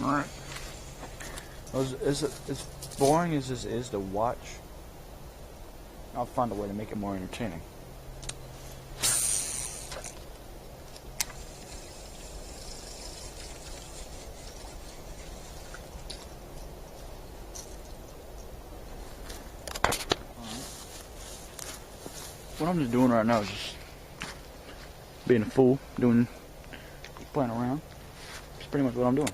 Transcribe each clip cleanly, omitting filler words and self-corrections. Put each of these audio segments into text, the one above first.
Alright. As boring as this is to watch, I'll find a way to make it more entertaining. What I'm just doing right now is just being a fool, playing around. That's pretty much what I'm doing.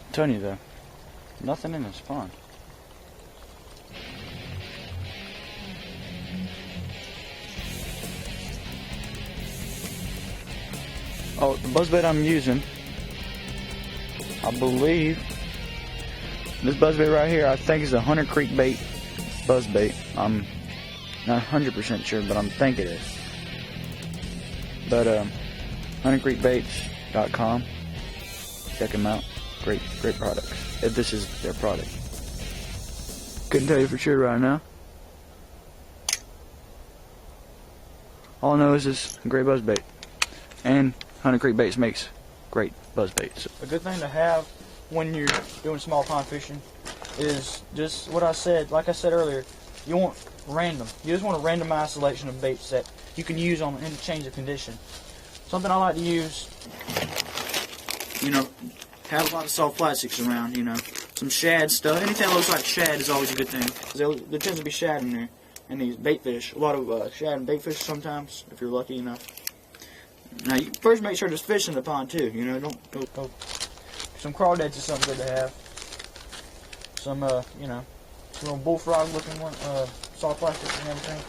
I'm telling you though, nothing in this pond. Oh, the buzzbait I'm using, I believe, this buzzbait right here, I think is a Hunter Creek bait buzzbait. I'm not 100% sure, but I'm thinking it is. But HunterCreekBaits.com, check them out. Great products. If this is their product, couldn't tell you for sure right now. All I know is this great buzzbait, and Hunter Creek Baits makes great buzzbaits. A good thing to have when you're doing small pond fishing is just what I said. Like I said earlier, you want random. You just want a randomized selection of baits that you can use on any change of condition. Something I like to use, have a lot of soft plastics around, some shad stuff. Anything that looks like shad is always a good thing. There tends to be shad in there, and these bait fish, a lot of shad and bait fish sometimes, if you're lucky enough. Now, you first make sure there's fish in the pond too. Don't go. Some crawdads is something good to have. Some, some little bullfrog looking one, soft plastics and everything.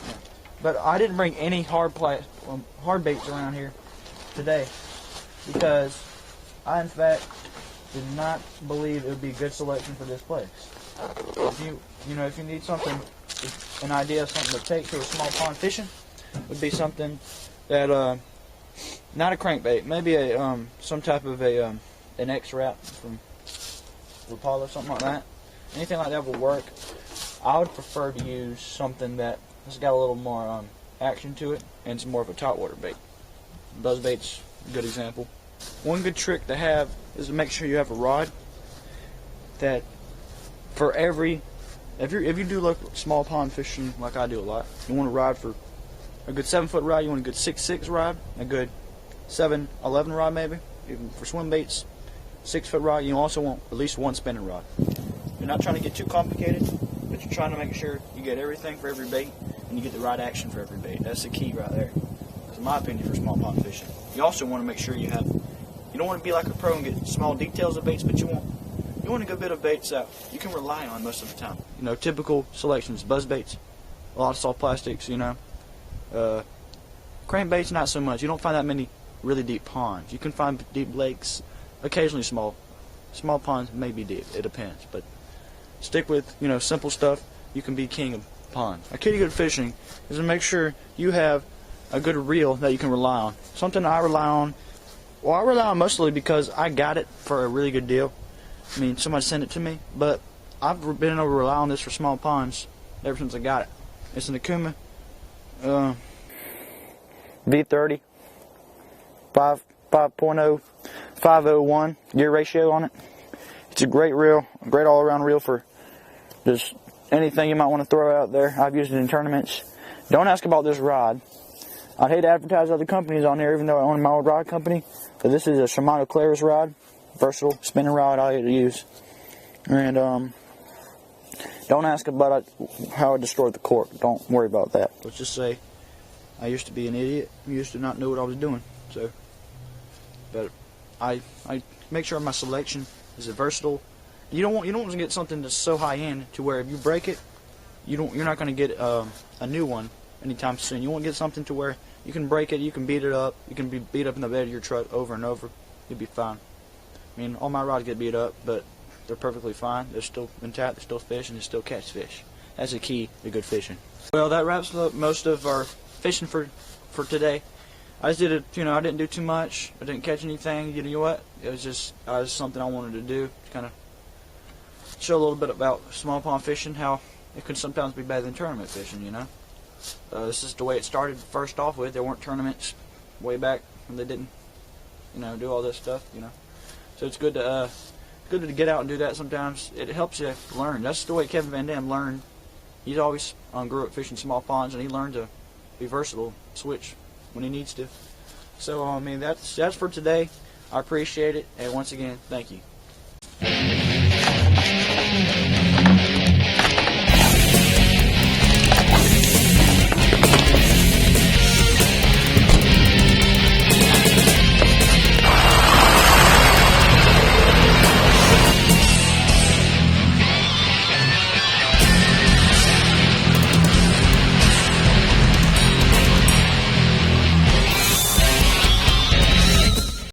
Yeah. But I didn't bring any hard baits around here today because I, in fact, did not believe it would be a good selection for this place. If you need something, an idea of something to take to a small pond fishing, would be something that, not a crankbait, maybe some type of an X-Wrap from Rapala, something like that. Anything like that will work. I would prefer to use something that has got a little more action to it, and it's more of a topwater bait. Buzzbait's a good example. One good trick to have is to make sure you have a rod that for if you do like small pond fishing like I do a lot, you want a rod for a good 7-foot rod, you want a good 6'6" rod, a good 7'11" rod maybe. Even for swim baits, 6-foot rod, you also want at least one spinning rod. You're not trying to get too complicated, but you're trying to make sure you get everything for every bait and you get the right action for every bait. That's the key right there. That's in my opinion for small pond fishing. You also want to make sure you don't want to be like a pro and get small details of baits, but you want a good bit of baits that you can rely on most of the time. Typical selections, buzz baits, a lot of soft plastics, crankbaits not so much. You don't find that many really deep ponds. You can find deep lakes, occasionally small ponds may be deep, it depends, but stick with, simple stuff. You can be king of ponds. A key to good fishing is to make sure you have a good reel that you can rely on. Something I rely on mostly because I got it for a really good deal. Somebody sent it to me, but I've been able to rely on this for small ponds ever since I got it. It's an Okuma V30 5.0 501 gear ratio on it. It's a great reel, a great all-around reel for just anything you might want to throw out there. I've used it in tournaments. Don't ask about this rod. I'd hate to advertise other companies on there, even though I own my old rod company. But this is a Shimano Claris rod, versatile spinning rod I like to use. And don't ask about how I destroyed the cork. Don't worry about that. Let's just say I used to be an idiot. I used to not know what I was doing. But I make sure my selection is versatile. You don't want to get something that's so high end to where if you break it, you're not going to get a new one anytime soon. You want to get something to where you can break it, you can beat it up, you can be beat up in the bed of your truck over and over. You'll be fine. All my rods get beat up, but they're perfectly fine. They're still intact, they're still fish, and they still catch fish. That's the key to good fishing. Well, that wraps up most of our fishing for today. I just did it, I didn't do too much. I didn't catch anything. You know what? It was just something I wanted to do to kind of show a little bit about small pond fishing, how it could sometimes be better than tournament fishing, This is the way it started first off with. There weren't tournaments way back when they didn't, do all this stuff, So it's good to get out and do that sometimes. It helps you learn. That's the way Kevin Van Dam learned. He's always grew up fishing small ponds, and he learned to be versatile, switch when he needs to. So, that's for today. I appreciate it, and once again, thank you.